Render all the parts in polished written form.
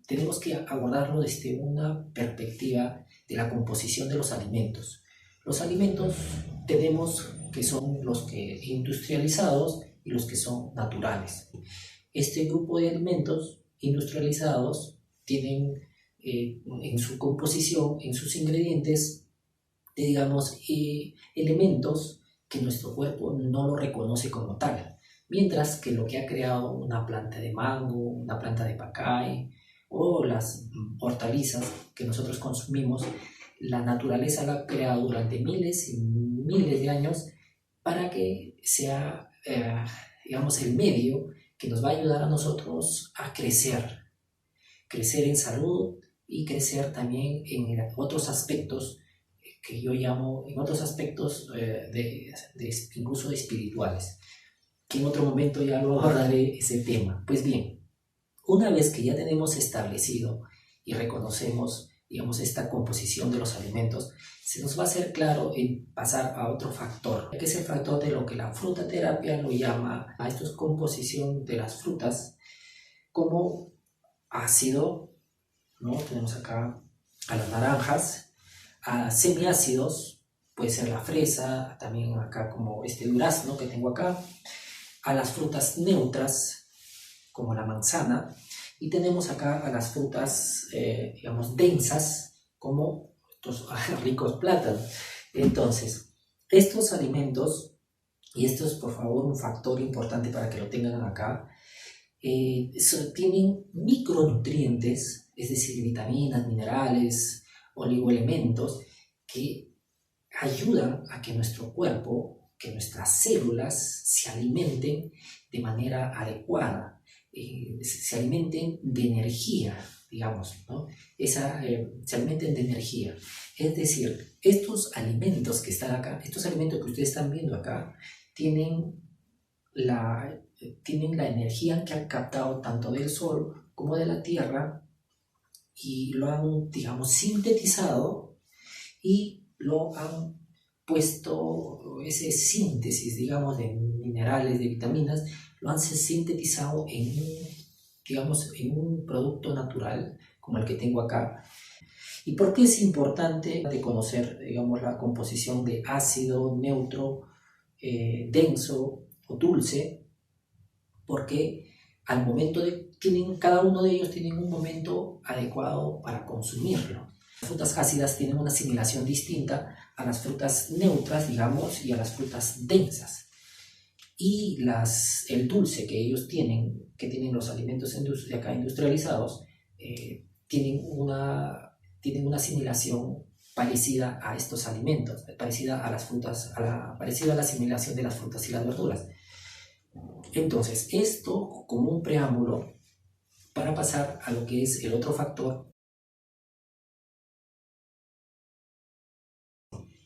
tenemos que abordarlo desde una perspectiva de la composición de los alimentos. Los alimentos tenemos que son los que industrializados y los que son naturales. Este grupo de alimentos industrializados tienen en su composición, en sus ingredientes, digamos, elementos que nuestro cuerpo no lo reconoce como tal. Mientras que lo que ha creado una planta de mango, una planta de pacay o las hortalizas que nosotros consumimos, la naturaleza la ha creado durante miles y miles de años para que sea, digamos, el medio que nos va a ayudar a nosotros a crecer en salud y crecer también en otros aspectos que yo llamo, en otros aspectos incluso espirituales, que en otro momento ya lo abordaré ese tema. Pues bien, una vez que ya tenemos establecido y reconocemos, digamos, esta composición de los alimentos, se nos va a hacer claro en pasar a otro factor, que es el factor de lo que la frutaterapia lo llama, a esto es composición de las frutas, como ácido, ¿no? Tenemos acá a las naranjas, a semiácidos, puede ser la fresa, también acá como este durazno que tengo acá, a las frutas neutras, como la manzana, y tenemos acá a las frutas, digamos, densas, como estos ricos plátanos. Entonces, estos alimentos, y esto es por favor un factor importante para que lo tengan acá, tienen micronutrientes, es decir, vitaminas, minerales, oligoelementos, que ayudan a que nuestro cuerpo, que nuestras células se alimenten de manera adecuada, se alimenten de energía, digamos, ¿no? Se alimenten de energía. Es decir, estos alimentos que están acá, estos alimentos que ustedes están viendo acá, tienen la energía que han captado tanto del sol como de la tierra y lo han, digamos, sintetizado y lo han puesto, ese síntesis, digamos, de minerales, de vitaminas, lo han sintetizado en un producto natural como el que tengo acá. ¿Y por qué es importante de conocer, digamos, la composición de ácido, neutro, denso o dulce? Porque al momento cada uno de ellos tienen un momento adecuado para consumirlo. Las frutas ácidas tienen una asimilación distinta a las frutas neutras, digamos, y a las frutas densas. Y el dulce que ellos tienen, que tienen los alimentos de acá industrializados, tienen una asimilación parecida a estos alimentos, parecida a las frutas, parecida a la asimilación de las frutas y las verduras. Entonces, esto como un preámbulo para pasar a lo que es el otro factor.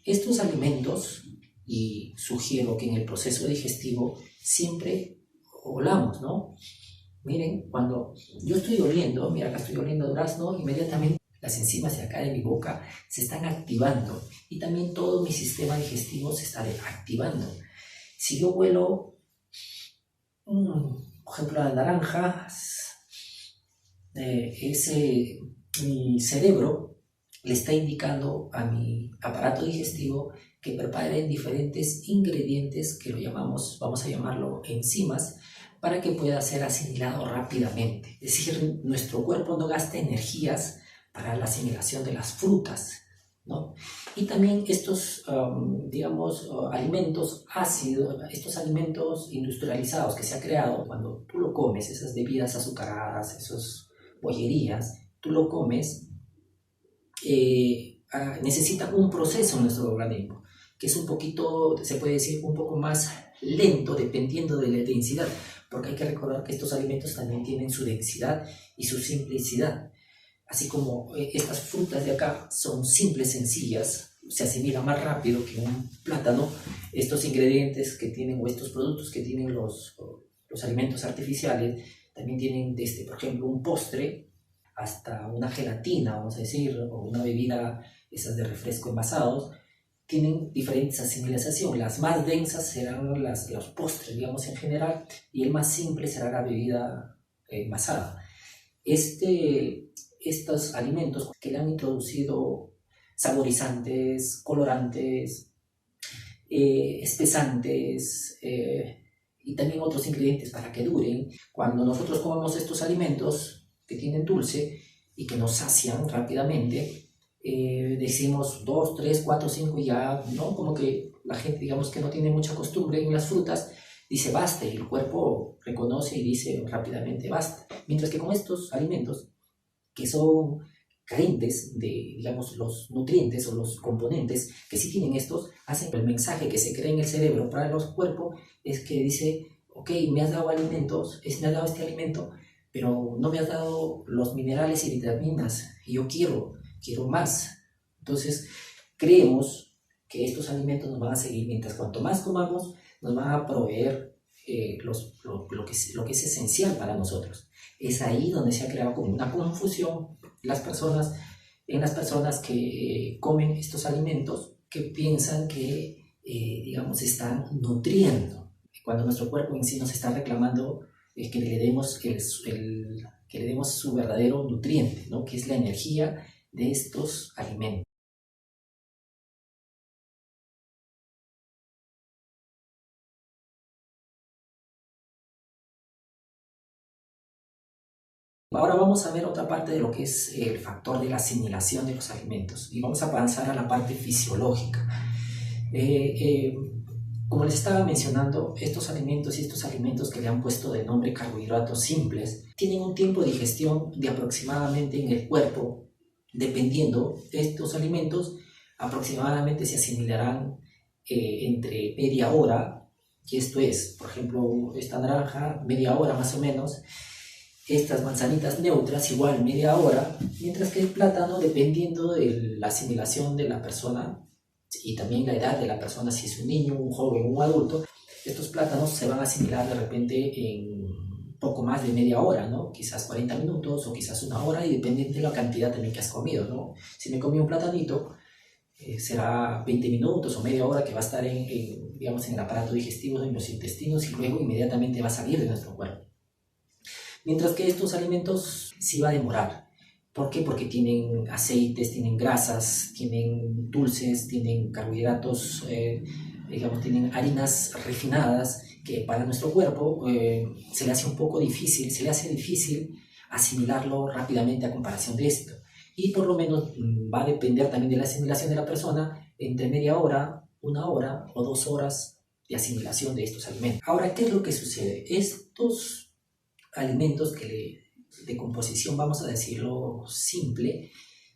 Estos alimentos, y sugiero que en el proceso digestivo siempre olamos, ¿no? Miren, cuando yo estoy oliendo, mira, acá estoy oliendo durazno, inmediatamente las enzimas de acá de mi boca se están activando y también todo mi sistema digestivo se está activando. Si yo huelo, por ejemplo, las naranjas, mi cerebro le está indicando a mi aparato digestivo que preparen diferentes ingredientes que vamos a llamarlo enzimas, para que pueda ser asimilado rápidamente. Es decir, nuestro cuerpo no gasta energías para la asimilación de las frutas, ¿no? Y también estos, alimentos ácidos, estos alimentos industrializados que se ha creado, cuando tú lo comes, esas bebidas azucaradas, esas bollerías, tú lo comes, necesita un proceso en nuestro organismo, que es un poquito, se puede decir, un poco más lento dependiendo de la densidad, porque hay que recordar que estos alimentos también tienen su densidad y su simplicidad. Así como estas frutas de acá son simples, sencillas, se asimila más rápido que un plátano, estos ingredientes que tienen, o estos productos que tienen los alimentos artificiales, también tienen desde, por ejemplo, un postre hasta una gelatina, vamos a decir, o una bebida, esas de refresco envasados, tienen diferentes asimilaciones. Las más densas serán los postres, digamos, en general, y el más simple será la bebida envasada. estos alimentos que le han introducido saborizantes, colorantes, espesantes y también otros ingredientes para que duren. Cuando nosotros comemos estos alimentos que tienen dulce y que nos sacian rápidamente, decimos 2, 3, 4, 5 y ya, ¿no? Como que la gente, digamos que no tiene mucha costumbre en las frutas, dice basta y el cuerpo reconoce y dice rápidamente basta. Mientras que con estos alimentos que son carentes de, digamos, los nutrientes o los componentes que sí tienen estos, hacen que el mensaje que se crea en el cerebro para los cuerpos es que dice, ok, me has dado alimentos, me has dado este alimento, pero no me has dado los minerales y vitaminas, y yo quiero más. Entonces, creemos que estos alimentos nos van a seguir, mientras cuanto más comamos, nos van a proveer lo que es esencial para nosotros. Es ahí donde se ha creado como una confusión en las personas que comen estos alimentos, que piensan que, digamos, están nutriendo, cuando nuestro cuerpo en sí nos está reclamando que le demos que le demos su verdadero nutriente, ¿no? Que es la energía de estos alimentos. Ahora vamos a ver otra parte de lo que es el factor de la asimilación de los alimentos y vamos a avanzar a la parte fisiológica. Eh, eh, Como les estaba mencionando, estos alimentos que le han puesto de nombre carbohidratos simples tienen un tiempo de digestión de aproximadamente en el cuerpo, dependiendo de estos alimentos, aproximadamente se asimilarán entre media hora, y esto es, por ejemplo, esta naranja, media hora más o menos, estas manzanitas neutras igual media hora, mientras que el plátano, dependiendo de la asimilación de la persona y también la edad de la persona, si es un niño, un joven, un adulto, estos plátanos se van a asimilar de repente en poco más de media hora, ¿no? Quizás 40 minutos o quizás una hora, y dependiendo de la cantidad también que has comido, ¿no? Si me comí un platanito, será 20 minutos o media hora que va a estar digamos, en el aparato digestivo, en los intestinos, y luego inmediatamente va a salir de nuestro cuerpo. Mientras que estos alimentos sí va a demorar. ¿Por qué? Porque tienen aceites, tienen grasas, tienen dulces, tienen carbohidratos, digamos, tienen harinas refinadas que para nuestro cuerpo se le hace un poco difícil, se le hace difícil asimilarlo rápidamente a comparación de esto. Y por lo menos va a depender también de la asimilación de la persona, entre media hora, una hora o 2 horas de asimilación de estos alimentos. Ahora, ¿qué es lo que sucede? Estos alimentos de composición, vamos a decirlo simple,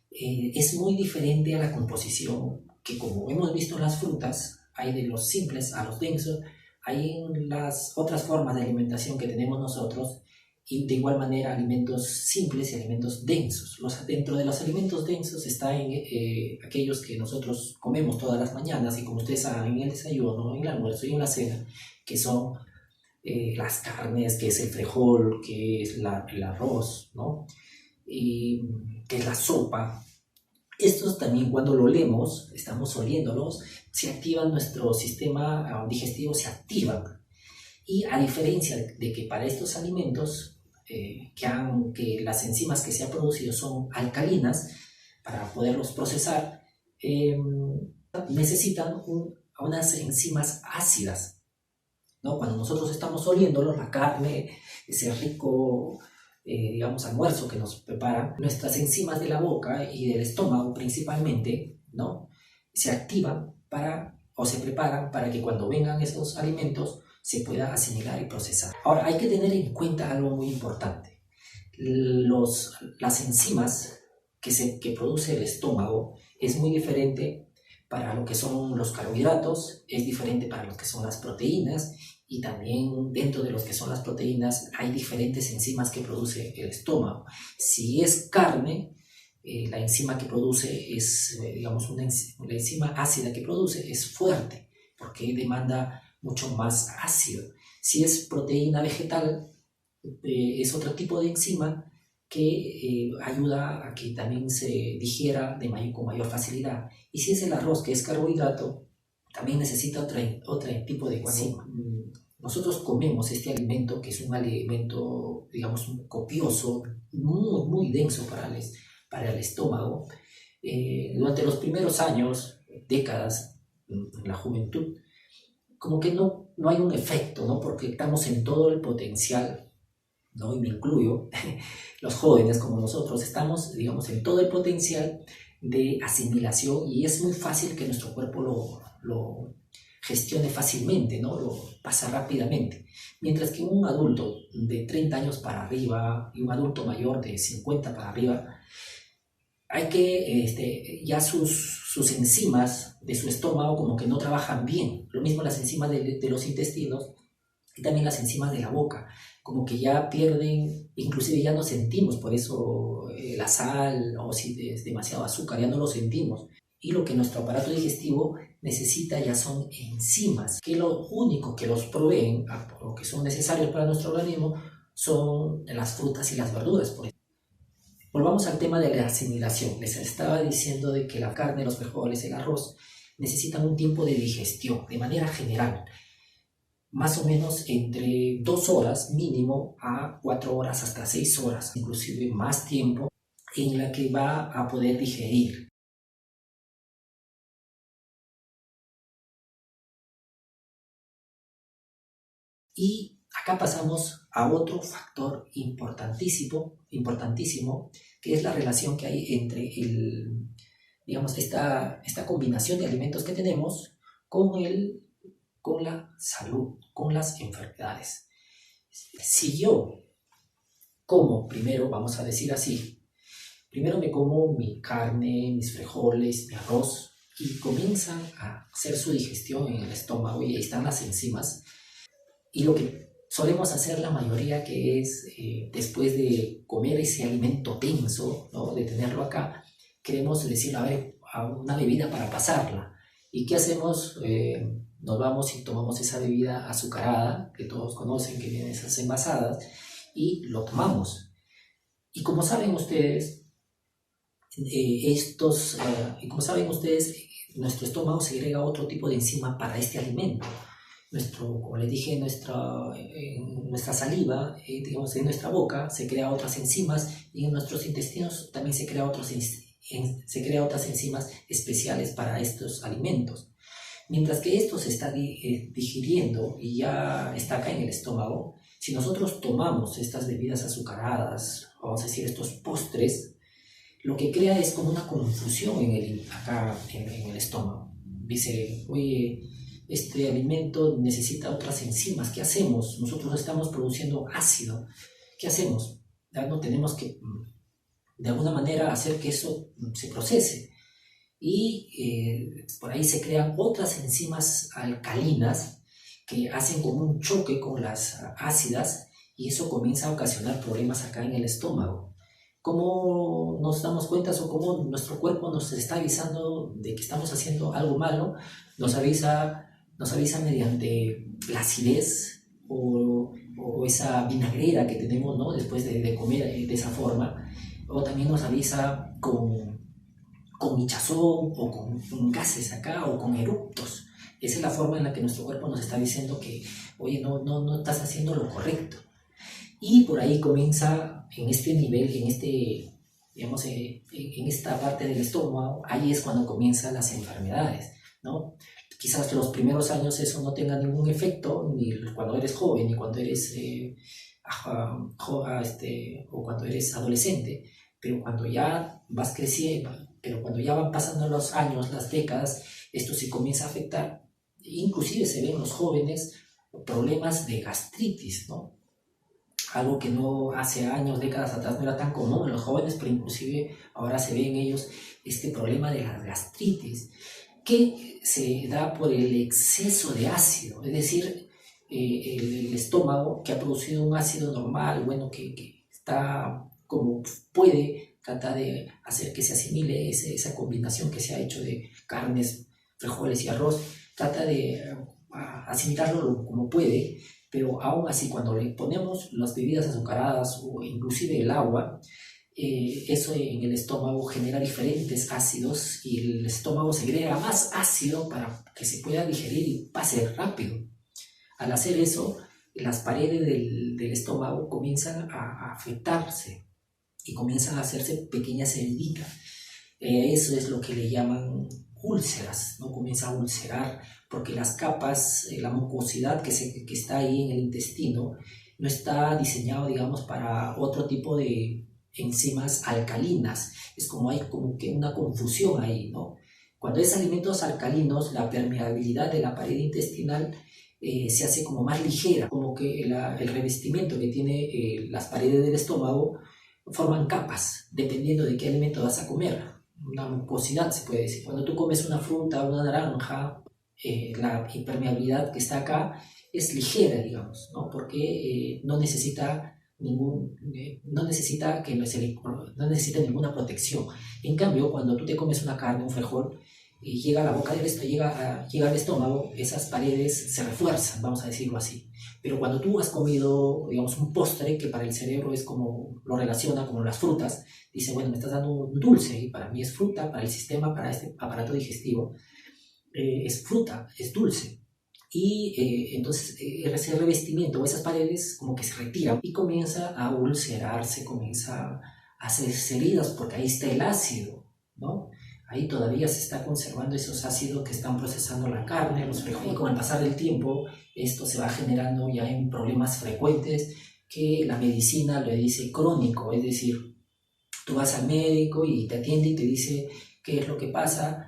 es muy diferente a la composición que, como hemos visto en las frutas, hay de los simples a los densos, hay en las otras formas de alimentación que tenemos nosotros, y de igual manera alimentos simples y alimentos densos. Dentro de los alimentos densos están aquellos que nosotros comemos todas las mañanas, y como ustedes saben, en el desayuno, en el almuerzo y en la cena, que son las carnes, que es el frijol, que es el arroz, ¿no? Y que es la sopa. Estos también, cuando lo olemos, estamos oliéndolos, se activa nuestro sistema digestivo, se activan. Y a diferencia de que para estos alimentos, que las enzimas que se han producido son alcalinas, para poderlos procesar, necesitan unas enzimas ácidas, ¿no? Cuando nosotros estamos oliéndolo, la carne, ese rico, digamos, almuerzo que nos preparan, nuestras enzimas de la boca y del estómago principalmente, ¿no? Se activan o se preparan para que cuando vengan esos alimentos se pueda asimilar y procesar. Ahora, hay que tener en cuenta algo muy importante. Las enzimas que produce el estómago es muy diferente para lo que son los carbohidratos, es diferente para lo que son las proteínas, y también dentro de los que son las proteínas hay diferentes enzimas que produce el estómago. Si es carne, la enzima que produce es, digamos, la enzima ácida que produce es fuerte, porque demanda mucho más ácido. Si es proteína vegetal, es otro tipo de enzima que ayuda a que también se digiera con mayor facilidad. Y si es el arroz, que es carbohidrato, también necesita otro tipo de enzima. nosotros comemos este alimento, que es un alimento, digamos, copioso, muy, muy denso para el estómago, durante los primeros años, décadas, en la juventud, como que no hay un efecto, ¿no? Porque estamos en todo el potencial, ¿no? Y me incluyo, los jóvenes como nosotros, estamos, digamos, en todo el potencial de asimilación y es muy fácil que nuestro cuerpo lo gestione fácilmente, ¿no? Lo pasa rápidamente. Mientras que un adulto de 30 años para arriba y un adulto mayor de 50 para arriba, hay que, ya sus enzimas de su estómago como que no trabajan bien. Lo mismo las enzimas de los intestinos y también las enzimas de la boca, como que ya pierden, inclusive ya no sentimos, por eso la sal o si es demasiado azúcar, ya no lo sentimos. Y lo que nuestro aparato digestivo necesita ya son enzimas, que lo único que los proveen, o que son necesarios para nuestro organismo, son las frutas y las verduras. Volvamos al tema de la asimilación. Les estaba diciendo de que la carne, los frijoles, el arroz necesitan un tiempo de digestión, de manera general, más o menos entre 2 horas mínimo a 4 horas hasta 6 horas, inclusive más tiempo en la que va a poder digerir. Y acá pasamos a otro factor importantísimo, que es la relación que hay entre digamos, esta combinación de alimentos que tenemos con la salud, con las enfermedades. Si yo como primero, vamos a decir así, primero me como mi carne, mis frijoles, mi arroz, y comienzan a hacer su digestión en el estómago y ahí están las enzimas. Y lo que solemos hacer la mayoría, que es después de comer ese alimento denso, ¿no? De tenerlo acá, queremos decir, a ver, a una bebida para pasarla. ¿Y qué hacemos? Nos vamos y tomamos esa bebida azucarada, que todos conocen, que vienen esas envasadas, y lo tomamos. Y como saben ustedes, nuestro estómago segrega otro tipo de enzima para este alimento. Como les dije, nuestra saliva, digamos, en nuestra boca se crean otras enzimas y en nuestros intestinos también se crean otras enzimas especiales para estos alimentos. Mientras que esto se está digiriendo y ya está acá en el estómago, si nosotros tomamos estas bebidas azucaradas, vamos a decir estos postres, lo que crea es como una confusión acá en el estómago. Dice, oye, este alimento necesita otras enzimas, ¿qué hacemos? Nosotros estamos produciendo ácido, ¿qué hacemos? Ya no tenemos que, de alguna manera, hacer que eso se procese. Y por ahí se crean otras enzimas alcalinas que hacen como un choque con las ácidas y eso comienza a ocasionar problemas acá en el estómago. ¿Cómo nos damos cuenta o cómo nuestro cuerpo nos está avisando de que estamos haciendo algo malo? Nos avisa mediante la acidez o esa vinagrera que tenemos, ¿no? Después de comer de esa forma, o también nos avisa con hinchazón o con gases acá o con eructos. Esa es la forma en la que nuestro cuerpo nos está diciendo que, oye, no estás haciendo lo correcto. Y por ahí comienza en este nivel, digamos, en esta parte del estómago, ahí es cuando comienzan las enfermedades, ¿no? Quizás los primeros años eso no tenga ningún efecto, ni cuando eres joven, ni cuando eres o cuando eres adolescente, pero cuando ya vas creciendo, pero cuando ya van pasando los años, las décadas, esto se comienza a afectar. Inclusive se ven en los jóvenes problemas de gastritis, ¿no? Algo que no hace años, décadas atrás no era tan común en los jóvenes, pero inclusive ahora se ve en ellos este problema de la gastritis, que se da por el exceso de ácido, es decir, el estómago que ha producido un ácido normal, bueno, que está como puede, trata de hacer que se asimile esa combinación que se ha hecho de carnes, frijoles y arroz, trata de asimilarlo como puede, pero aún así cuando le ponemos las bebidas azucaradas o inclusive el agua, eso en el estómago genera diferentes ácidos y el estómago segrega más ácido para que se pueda digerir y pase rápido. Al hacer eso, las paredes del estómago comienzan a afectarse y comienzan a hacerse pequeñas heriditas. Eso es lo que le llaman úlceras, ¿no? Comienza a ulcerar porque las capas, la mucosidad que está ahí en el intestino no está diseñado, digamos, para otro tipo de enzimas alcalinas. Es como hay como que una confusión ahí, ¿no? Cuando es alimentos alcalinos, la permeabilidad de la pared intestinal se hace como más ligera, como que el revestimiento que tiene las paredes del estómago forman capas, dependiendo de qué alimento vas a comer. Una mucosidad se puede decir. Cuando tú comes una fruta, una naranja, la impermeabilidad que está acá es ligera, digamos, ¿no? Porque no necesita no necesita no necesita ninguna protección. En cambio, cuando tú te comes una carne, un frijol, y llega a la boca del llega al estómago, esas paredes se refuerzan, vamos a decirlo así. Pero cuando tú has comido, digamos, un postre, que para el cerebro es como, lo relaciona como las frutas, dice, bueno, me estás dando un dulce, y para mí es fruta, para el sistema, para este aparato digestivo, es fruta, es dulce. Y entonces ese revestimiento o esas paredes como que se retiran y comienza a ulcerarse, comienza a hacerse heridas porque ahí está el ácido, ¿no? Ahí todavía se está conservando esos ácidos que están procesando la carne, los frijoles. Y con el pasar del tiempo esto se va generando ya en problemas frecuentes que la medicina le dice crónico, es decir, tú vas al médico y te atiende y te dice qué es lo que pasa.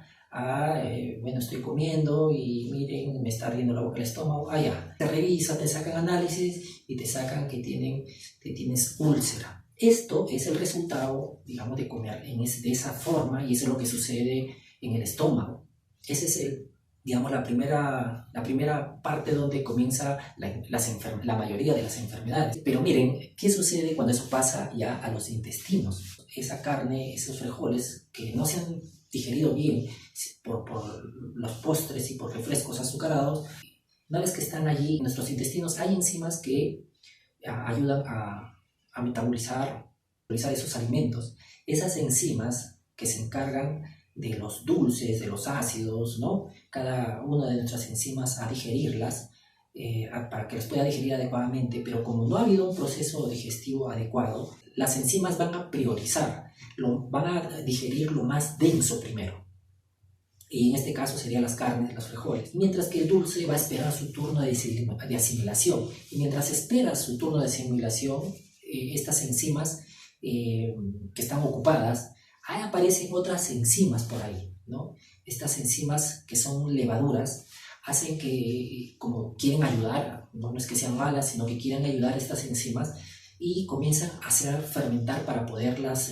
Bueno, estoy comiendo y miren, me está ardiendo la boca, el estómago. Ya, te revisan, te sacan análisis y te sacan que tienes úlcera. Esto es el resultado, digamos, de comer de esa forma, y eso es lo que sucede en el estómago. Ese es digamos, la primera parte donde comienza la mayoría de las enfermedades. Pero miren, ¿qué sucede cuando eso pasa ya a los intestinos? Esa carne, esos frijoles que no se han digerido bien por los postres y por refrescos azucarados, una vez que están allí en nuestros intestinos, hay enzimas que ayudan a metabolizar esos alimentos. Esas enzimas que se encargan de los dulces, de los ácidos, ¿no? Cada una de nuestras enzimas a digerirlas para que las pueda digerir adecuadamente, pero como no ha habido un proceso digestivo adecuado, las enzimas van a priorizar, van a digerir lo más denso primero. Y en este caso serían las carnes, los frijoles. Mientras que el dulce va a esperar su turno de asimilación. Y mientras espera su turno de asimilación, estas enzimas que están ocupadas, ahí aparecen otras enzimas por ahí, ¿no? Estas enzimas que son levaduras hacen que, como quieren ayudar, no es que sean malas, sino que quieren ayudar a estas enzimas y comienzan a hacer fermentar para poderlas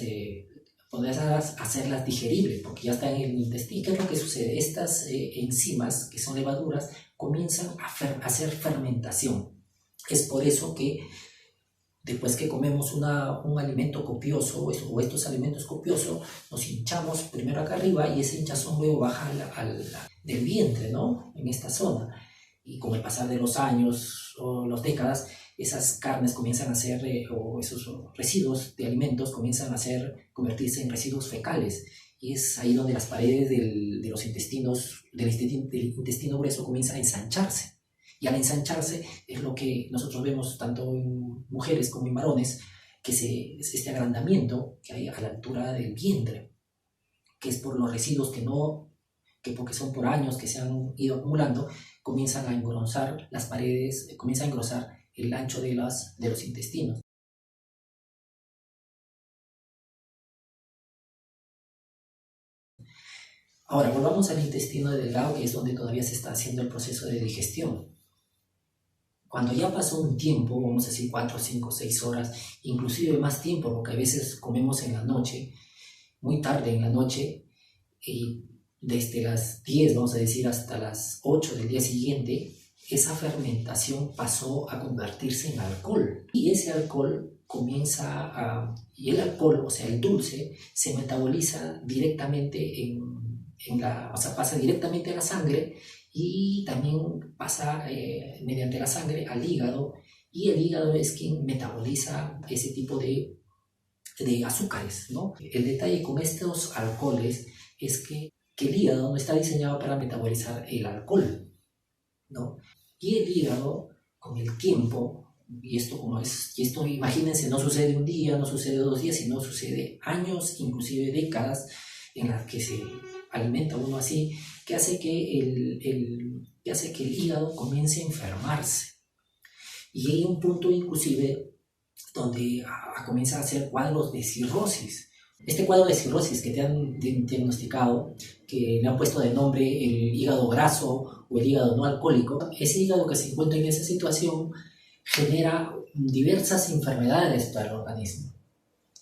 hacerlas digeribles, porque ya están en el intestino. ¿Qué es lo que sucede? Estas enzimas, que son levaduras, comienzan a hacer fermentación. Es por eso que después que comemos un alimento copioso o estos alimentos copiosos, nos hinchamos primero acá arriba y ese hinchazón luego baja del vientre, ¿no? En esta zona. Y con el pasar de los años o las décadas, esas carnes comienzan a ser, o esos residuos de alimentos comienzan a convertirse en residuos fecales. Y es ahí donde las paredes de los intestinos, del intestino grueso comienzan a ensancharse. Y al ensancharse es lo que nosotros vemos tanto en mujeres como en varones, que es este agrandamiento que hay a la altura del vientre, que es por los residuos que porque son por años que se han ido acumulando, comienzan a engrosar las paredes, comienza a engrosar el ancho de los intestinos. Ahora, volvamos al intestino delgado, que es donde todavía se está haciendo el proceso de digestión. Cuando ya pasó un tiempo, vamos a decir 4, 5, 6 horas, inclusive más tiempo, porque a veces comemos en la noche, muy tarde en la noche, y desde las 10, vamos a decir, hasta las 8 del día siguiente, esa fermentación pasó a convertirse en alcohol. Y ese alcohol y el alcohol, o sea, el dulce, se metaboliza directamente pasa directamente a la sangre y también pasa mediante la sangre al hígado, y el hígado es quien metaboliza ese tipo de azúcares, ¿no? El detalle con estos alcoholes es que el hígado no está diseñado para metabolizar el alcohol, ¿no? Y el hígado, con el tiempo, y esto imagínense, no sucede un día, no sucede 2 días, sino sucede años, inclusive décadas, en las que se alimenta uno así, que hace que que hace que el hígado comience a enfermarse. Y hay un punto inclusive donde comienza a hacer cuadros de cirrosis. Este cuadro de cirrosis que te han diagnosticado, que le han puesto de nombre el hígado graso o el hígado no alcohólico, ese hígado que se encuentra en esa situación genera diversas enfermedades para el organismo.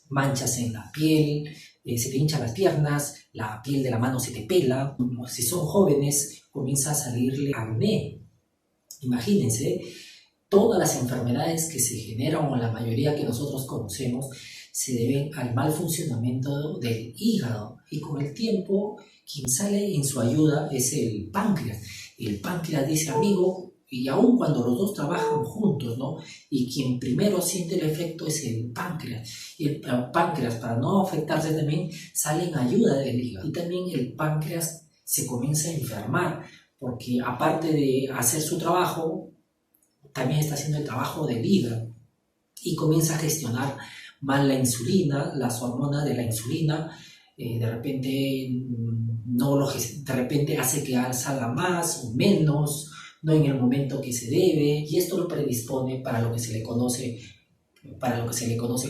Manchas en la piel, se te hinchan las piernas, la piel de la mano se te pela, si son jóvenes comienza a salirle acné. Imagínense, todas las enfermedades que se generan, o la mayoría que nosotros conocemos, se deben al mal funcionamiento del hígado. Y con el tiempo, quien sale en su ayuda es el páncreas. El páncreas dice, amigo, y aun cuando los dos trabajan juntos, ¿no? Y quien primero siente el efecto es el páncreas. Y el páncreas, para no afectarse también, sale en ayuda del hígado. Y también el páncreas se comienza a enfermar, porque aparte de hacer su trabajo, también está haciendo el trabajo del hígado y comienza a gestionar mal la insulina, las hormonas de la insulina, de repente de repente hace que salga más o menos, no en el momento que se debe, y esto lo predispone para lo que se le conoce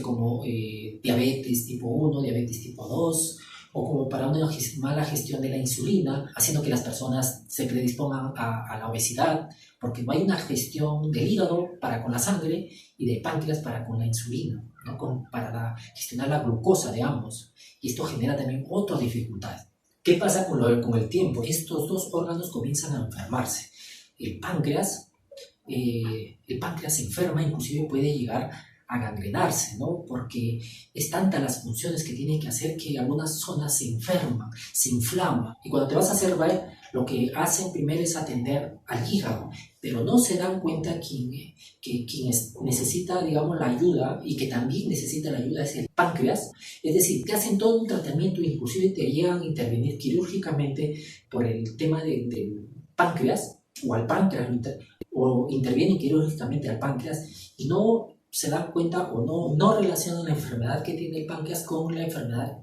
como diabetes tipo 1, diabetes tipo 2, o como para una mala gestión de la insulina, haciendo que las personas se predispongan a la obesidad, porque no hay una gestión del hígado para con la sangre y del páncreas para con la insulina, ¿no? Para gestionar la glucosa de ambos. Y esto genera también otras dificultades. ¿Qué pasa con el tiempo? Estos dos órganos comienzan a enfermarse. El páncreas se enferma, inclusive puede llegar a gangrenarse, ¿no? Porque es tantas las funciones que tiene que hacer que algunas zonas se enferman, se inflaman. Y cuando te vas a hacer ver, lo que hacen primero es atender al hígado, pero no se dan cuenta quien necesita, digamos, la ayuda y que también necesita la ayuda es el páncreas. Es decir, te hacen todo un tratamiento, inclusive te llegan a intervenir quirúrgicamente por el tema del páncreas o al páncreas, o intervienen quirúrgicamente al páncreas y no se dan cuenta o no relacionan la enfermedad que tiene el páncreas con la enfermedad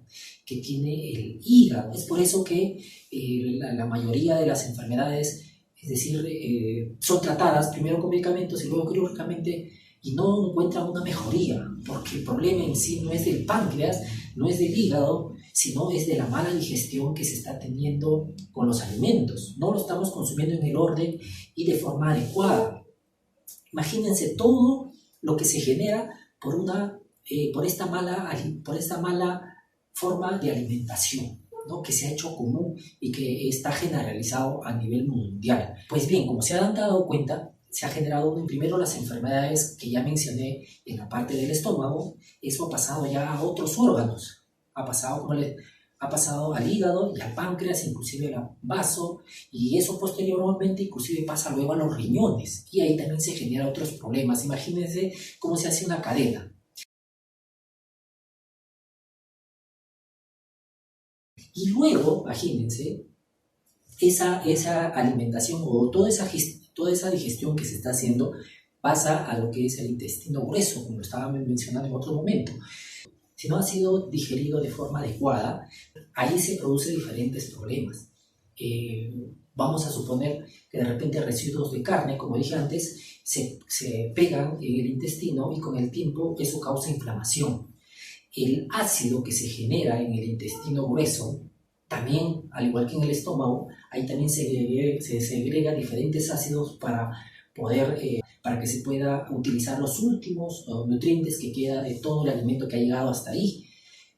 que tiene el hígado. Es por eso que la mayoría de las enfermedades, es decir, son tratadas primero con medicamentos y luego quirúrgicamente y no encuentran una mejoría, porque el problema en sí no es del páncreas, no es del hígado, sino es de la mala digestión que se está teniendo con los alimentos. No lo estamos consumiendo en el orden y de forma adecuada. Imagínense todo lo que se genera por esta mala forma de alimentación, ¿no? Que se ha hecho común y que está generalizado a nivel mundial. Pues bien, como se han dado cuenta, se ha generado primero las enfermedades que ya mencioné en la parte del estómago. Eso ha pasado ya a otros órganos, ha pasado al hígado y al páncreas, inclusive al vaso, y eso posteriormente inclusive pasa luego a los riñones, y ahí también se generan otros problemas. Imagínense cómo se hace una cadena. Y luego, imagínense, esa alimentación o toda esa digestión que se está haciendo pasa a lo que es el intestino grueso, como estaba mencionando en otro momento. Si no ha sido digerido de forma adecuada, ahí se producen diferentes problemas. Vamos a suponer que de repente residuos de carne, como dije antes, se pegan en el intestino y con el tiempo eso causa inflamación. El ácido que se genera en el intestino grueso, también, al igual que en el estómago, ahí también se segrega diferentes ácidos para que se pueda utilizar los últimos nutrientes que queda de todo el alimento que ha llegado hasta ahí.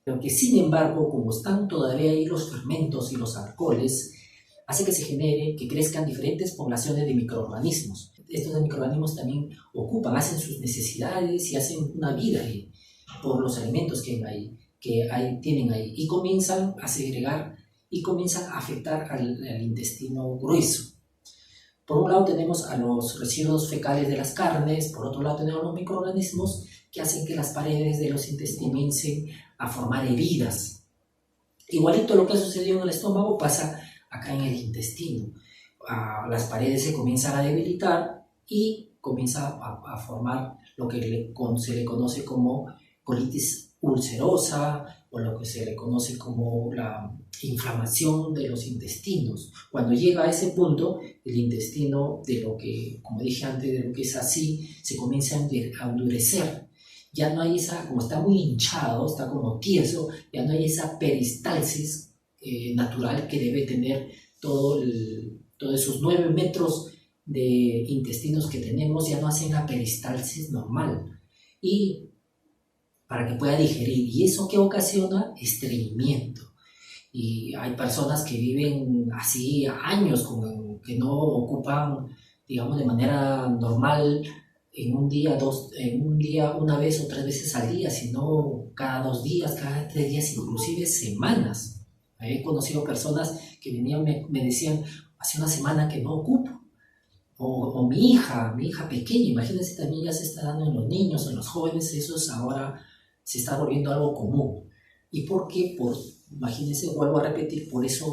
Pero que sin embargo, como están todavía ahí los fermentos y los alcoholes, hace que crezcan diferentes poblaciones de microorganismos. Estos microorganismos también hacen sus necesidades y hacen una vida ahí por los alimentos que tienen ahí, y comienzan a segregar y comienzan a afectar al intestino grueso. Por un lado tenemos a los residuos fecales de las carnes, por otro lado tenemos los microorganismos que hacen que las paredes de los intestinos comiencen a formar heridas. Igualito lo que ha sucedido en el estómago pasa acá en el intestino. las paredes se comienzan a debilitar y comienza a formar lo que se le conoce como colitis ulcerosa o lo que se le conoce como la inflamación de los intestinos. Cuando llega a ese punto, el intestino, de lo que, como dije antes, de lo que es así, se comienza a endurecer. Ya no hay esa, como está muy hinchado, está como tieso, ya no hay esa peristalsis natural que debe tener todos esos 9 metros de intestinos que tenemos, ya no hacen la peristalsis normal. Y para que pueda digerir. ¿Y eso qué ocasiona? Estreñimiento. Y hay personas que viven así años, que no ocupan, digamos, de manera normal en un día, una vez o 3 veces al día, sino cada 2 días, cada 3 días, inclusive semanas. He conocido personas que venían, me decían, hace una semana que no ocupo. O mi hija pequeña, imagínense, también ya se está dando en los niños, en los jóvenes, eso es ahora, se está volviendo algo común. ¿Y por qué? Imagínense, vuelvo a repetir, por esa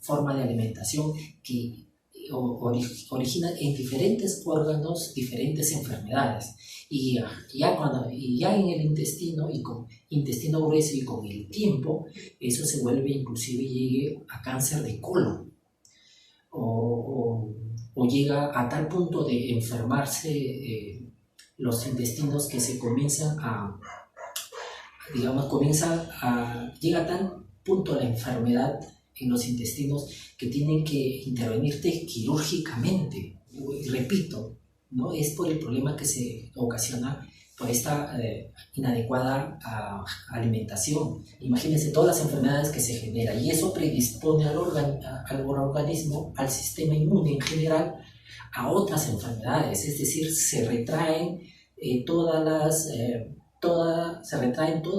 forma de alimentación que origina en diferentes órganos diferentes enfermedades. Y ya en el intestino, y con intestino grueso y con el tiempo, eso se vuelve, inclusive llegue a cáncer de colon. O llega a tal punto de enfermarse los intestinos que se comienzan llega a tal punto la enfermedad en los intestinos que tienen que intervenirte quirúrgicamente. Y repito, ¿no? Es por el problema que se ocasiona por esta inadecuada alimentación. Imagínense todas las enfermedades que se generan, y eso predispone al organismo, al sistema inmune en general, a otras enfermedades. Es decir, se retraen todas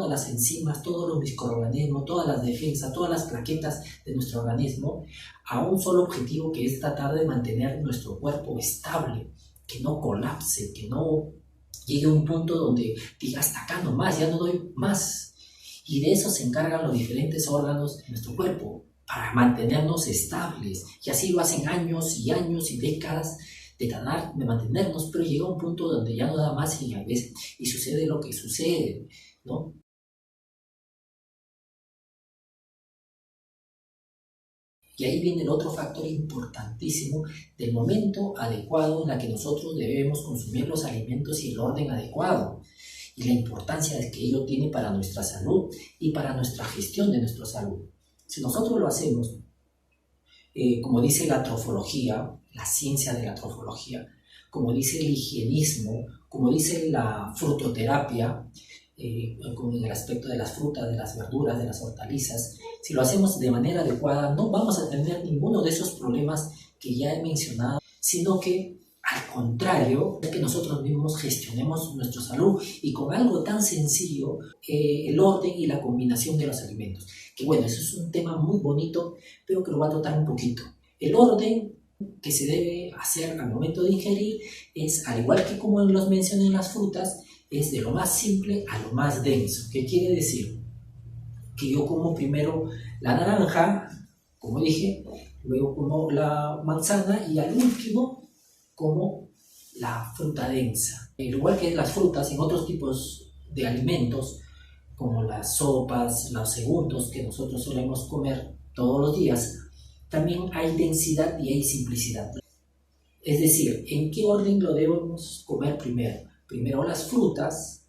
las enzimas, todos los microorganismos, todas las defensas, todas las plaquetas de nuestro organismo a un solo objetivo, que es tratar de mantener nuestro cuerpo estable, que no colapse, que no llegue a un punto donde diga hasta acá nomás, ya no doy más. Y de eso se encargan los diferentes órganos de nuestro cuerpo, para mantenernos estables. Y así lo hacen años y años y décadas de mantenernos, pero llega un punto donde ya no da más y sucede lo que sucede, ¿no? Y ahí viene el otro factor importantísimo del momento adecuado en el que nosotros debemos consumir los alimentos y el orden adecuado, y la importancia que ello tiene para nuestra salud y para nuestra gestión de nuestra salud. Si nosotros lo hacemos, como dice la trofología, la ciencia de la trofología, como dice el higienismo, como dice la frutoterapia, con el aspecto de las frutas, de las verduras, de las hortalizas, si lo hacemos de manera adecuada, no vamos a tener ninguno de esos problemas que ya he mencionado, sino que al contrario, es que nosotros mismos gestionemos nuestra salud, y con algo tan sencillo, el orden y la combinación de los alimentos. Que bueno, eso es un tema muy bonito, pero que lo voy a tratar un poquito. El orden que se debe hacer al momento de ingerir es, al igual que como los mencioné en las frutas, es de lo más simple a lo más denso. ¿Qué quiere decir? Que yo como primero la naranja, como dije, luego como la manzana y al último como la fruta densa. Al igual que las frutas, en otros tipos de alimentos, como las sopas, los segundos que nosotros solemos comer todos los días, también hay densidad y hay simplicidad. Es decir, ¿en qué orden lo debemos comer primero? Primero las frutas,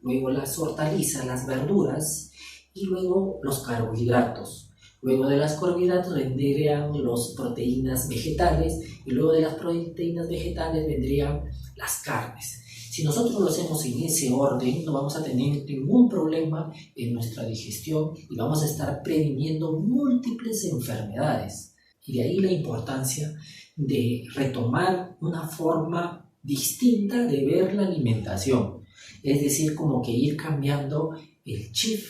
luego las hortalizas, las verduras, y luego los carbohidratos. Luego de los carbohidratos vendrían las proteínas vegetales, y luego de las proteínas vegetales vendrían las carnes. Si nosotros lo hacemos en ese orden, no vamos a tener ningún problema en nuestra digestión y vamos a estar previniendo múltiples enfermedades. Y de ahí la importancia de retomar una forma distinta de ver la alimentación. Es decir, como que ir cambiando el chip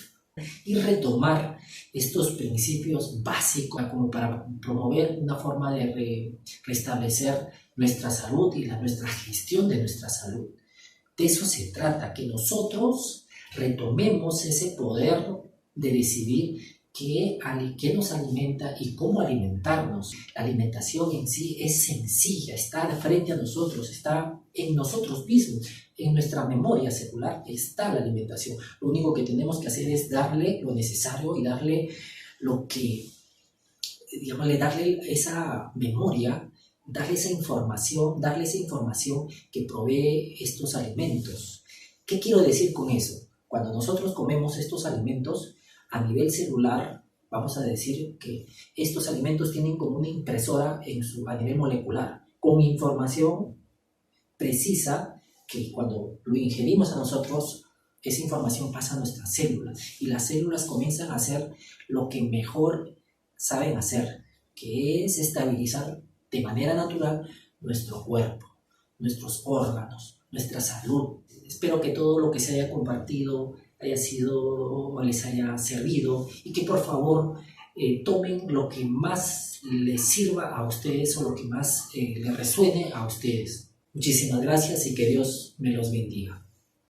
y retomar estos principios básicos como para promover una forma de restablecer nuestra salud y nuestra gestión de nuestra salud. De eso se trata, que nosotros retomemos ese poder de decidir qué nos alimenta y cómo alimentarnos. La alimentación en sí es sencilla, está de frente a nosotros, está en nosotros mismos, en nuestra memoria celular está la alimentación. Lo único que tenemos que hacer es darle lo necesario y darle lo que, digamos, darle esa memoria, darle esa información que provee estos alimentos. ¿Qué quiero decir con eso? Cuando nosotros comemos estos alimentos, a nivel celular, vamos a decir que estos alimentos tienen como una impresora a nivel molecular, con información precisa que cuando lo ingerimos a nosotros, esa información pasa a nuestras células y las células comienzan a hacer lo que mejor saben hacer, que es estabilizar de manera natural nuestro cuerpo, nuestros órganos, nuestra salud. Espero que todo lo que se haya compartido haya sido o les haya servido y que por favor tomen lo que más les sirva a ustedes o lo que más les resuene a ustedes. Muchísimas gracias y que Dios me los bendiga.